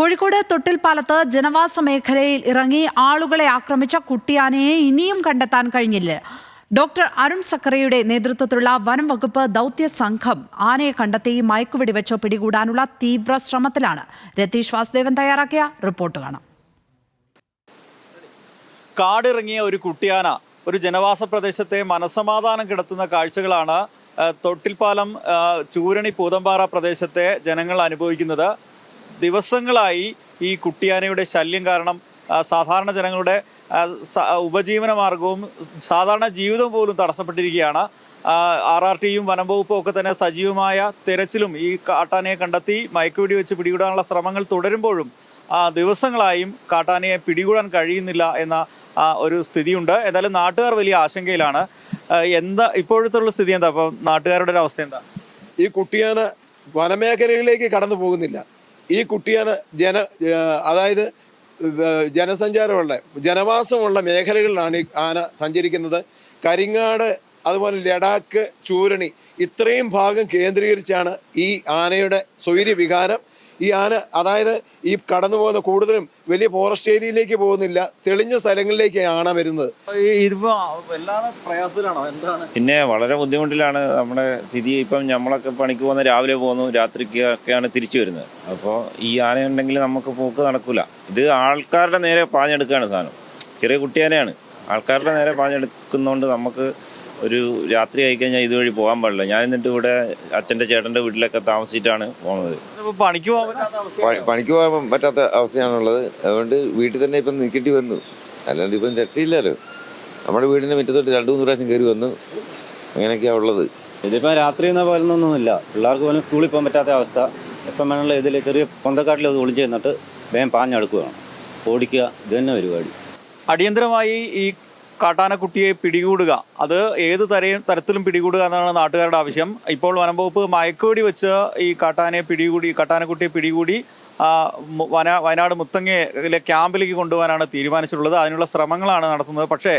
കോഴിക്കോട് തൊട്ടിൽപ്പാലത്ത് ജനവാസ മേഖലയിൽ ഇറങ്ങി ആളുകളെ ആക്രമിച്ച കുട്ടിയാനയെ ഇനിയും കണ്ടെത്താൻ കഴിഞ്ഞില്ല. ഡോക്ടർ അരുൺ സക്കറിയുടെ നേതൃത്വത്തിലുള്ള വനം വകുപ്പ് ദൗത്യ സംഘം ആനയെ കണ്ടെത്തി മയക്കുവെടി വെച്ച് പിടികൂടാനുള്ള തീവ്ര ശ്രമത്തിലാണ്. രതീഷ് വാസുദേവൻ തയ്യാറാക്കിയ റിപ്പോർട്ട് കാണാം. കാടിറങ്ങിയ ഒരു കുട്ടിയാന ഒരു ജനവാസ പ്രദേശത്തെ മനസമാധാനം കിടത്തുന്ന കാഴ്ചകളാണ് തൊട്ടിൽപ്പാലം ചൂരണി പൂതമ്പാറ പ്രദേശത്തെ ജനങ്ങൾ അനുഭവിക്കുന്നത്. ദിവസങ്ങളായി ഈ കുട്ടിയാനയുടെ ശല്യം കാരണം സാധാരണ ജനങ്ങളുടെ ഉപജീവന മാർഗവും സാധാരണ ജീവിതവും പോലും തടസ്സപ്പെട്ടിരിക്കുകയാണ്. RRTയും വനം വകുപ്പും ഒക്കെ തന്നെ സജീവമായ തെരച്ചിലും ഈ കാട്ടാനയെ കണ്ടെത്തി മയക്കുവെടി വെച്ച് പിടികൂടാനുള്ള ശ്രമങ്ങൾ തുടരുമ്പോഴും ദിവസങ്ങളായും കാട്ടാനയെ പിടികൂടാൻ കഴിയുന്നില്ല എന്ന ഒരു സ്ഥിതിയുണ്ട്. എന്തായാലും നാട്ടുകാർ വലിയ ആശങ്കയിലാണ്. എന്താ ഇപ്പോഴത്തെ സ്ഥിതി എന്താ? അപ്പോൾ നാട്ടുകാരുടെ ഒരു അവസ്ഥ എന്താ? ഈ കുട്ടിയാന വനമേഖലകളിലേക്ക് കടന്നു പോകുന്നില്ല. ഈ കുട്ടിയാന അതായത് ജനസഞ്ചാരമുള്ള ജനവാസമുള്ള മേഖലകളിലാണ് ഈ ആന സഞ്ചരിക്കുന്നത്. കരിങ്ങാട്, അതുപോലെ ലഡാക്ക്, ചൂരണി ഇത്രയും ഭാഗം കേന്ദ്രീകരിച്ചാണ് ഈ ആനയുടെ സ്വൈര്യവികാരം. ഈ ആന അതായത് ഈ കടന്നു പോകുന്ന കൂടുതലും വലിയ ഫോറസ്റ്റ് ഏരിയയിലേക്ക് പോകുന്നില്ല, തെളിഞ്ഞ സ്ഥലങ്ങളിലേക്കാണ് വരുന്നത്. പിന്നെ വളരെ ബുദ്ധിമുട്ടിലാണ് നമ്മുടെ സ്ഥിതി. ഇപ്പം നമ്മളൊക്കെ പണിക്ക് പോകുന്ന രാവിലെ പോകുന്നു, രാത്രിക്കൊക്കെയാണ് തിരിച്ചു വരുന്നത്. അപ്പോൾ ഈ ആനയുണ്ടെങ്കിൽ നമുക്ക് പോക്ക് നടക്കില്ല. ഇത് ആൾക്കാരുടെ നേരെ പാഞ്ഞെടുക്കുകയാണ് സാധനം. ചെറിയ കുട്ടിയാനയാണ്, ആൾക്കാരുടെ നേരെ പാഞ്ഞെടുക്കുന്നതുകൊണ്ട് നമുക്ക് ഒരു രാത്രി ആയിക്കഴിഞ്ഞാൽ ഇതുവഴി പോകാൻ പാടില്ല. ഞാൻ എന്നിട്ട് ഇവിടെ അച്ഛൻ്റെ ചേട്ടൻ്റെ വീട്ടിലൊക്കെ താമസിച്ചിട്ടാണ് പോകുന്നത്. പണിക്ക് പോകാൻ പറ്റാത്ത അവസ്ഥയാണുള്ളത്. അതുകൊണ്ട് വീട്ടിൽ തന്നെ ഇപ്പം നിൽക്കേണ്ടി വന്നു. അല്ലാണ്ട് ഇപ്പം രക്ഷയില്ലല്ലോ. നമ്മുടെ വീടിൻ്റെ മുറ്റത്തോട്ട് 2-3 പ്രാവശ്യം കയറി വന്നു. അങ്ങനെയൊക്കെയാണ് ഉള്ളത്. ഇതിപ്പോൾ രാത്രി എന്ന പോലൊന്നുമില്ല. പിള്ളേർക്ക് പോലും സ്കൂളിൽ പോകാൻ പറ്റാത്ത അവസ്ഥ. എപ്പം വേണമെങ്കിലും ഇതിൽ ചെറിയ പൊന്തക്കാട്ടിൽ അത് ഒളിച്ചു ചെന്നിട്ട് വേഗം പാഞ്ഞെടുക്കുകയാണ്, ഓടിക്കുക. ഇത് തന്നെ പരിപാടി. അടിയന്തരമായി ഈ കാട്ടാനക്കുട്ടിയെ പിടികൂടുക, അത് ഏത് തരത്തിലും പിടികൂടുക എന്നാണ് നാട്ടുകാരുടെ ആവശ്യം. ഇപ്പോൾ വനം വകുപ്പ് മയക്കുവെടി വെച്ച് ഈ കാട്ടാനക്കുട്ടിയെ പിടികൂടി വയനാട് മുത്തങ്ങയിലെ ക്യാമ്പിലേക്ക് കൊണ്ടുപോകാനാണ് തീരുമാനിച്ചിട്ടുള്ളത്. അതിനുള്ള ശ്രമങ്ങളാണ് നടത്തുന്നത്. പക്ഷേ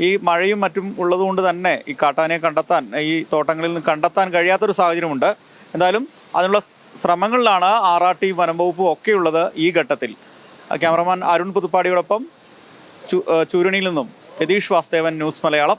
ഈ മഴയും മറ്റും ഉള്ളതുകൊണ്ട് തന്നെ ഈ കാട്ടാനയെ കണ്ടെത്താൻ, ഈ തോട്ടങ്ങളിൽ നിന്ന് കണ്ടെത്താൻ കഴിയാത്തൊരു സാഹചര്യമുണ്ട്. എന്തായാലും അതിനുള്ള ശ്രമങ്ങളിലാണ് RRTയും വനം വകുപ്പും ഒക്കെയുള്ളത് ഈ ഘട്ടത്തിൽ. ക്യാമറമാൻ അരുൺ പുതുപ്പാടിയോടൊപ്പം ചൂരണിയിൽ നിന്നും രതീഷ് വാസുദേവൻ, ന്യൂസ് മലയാളം.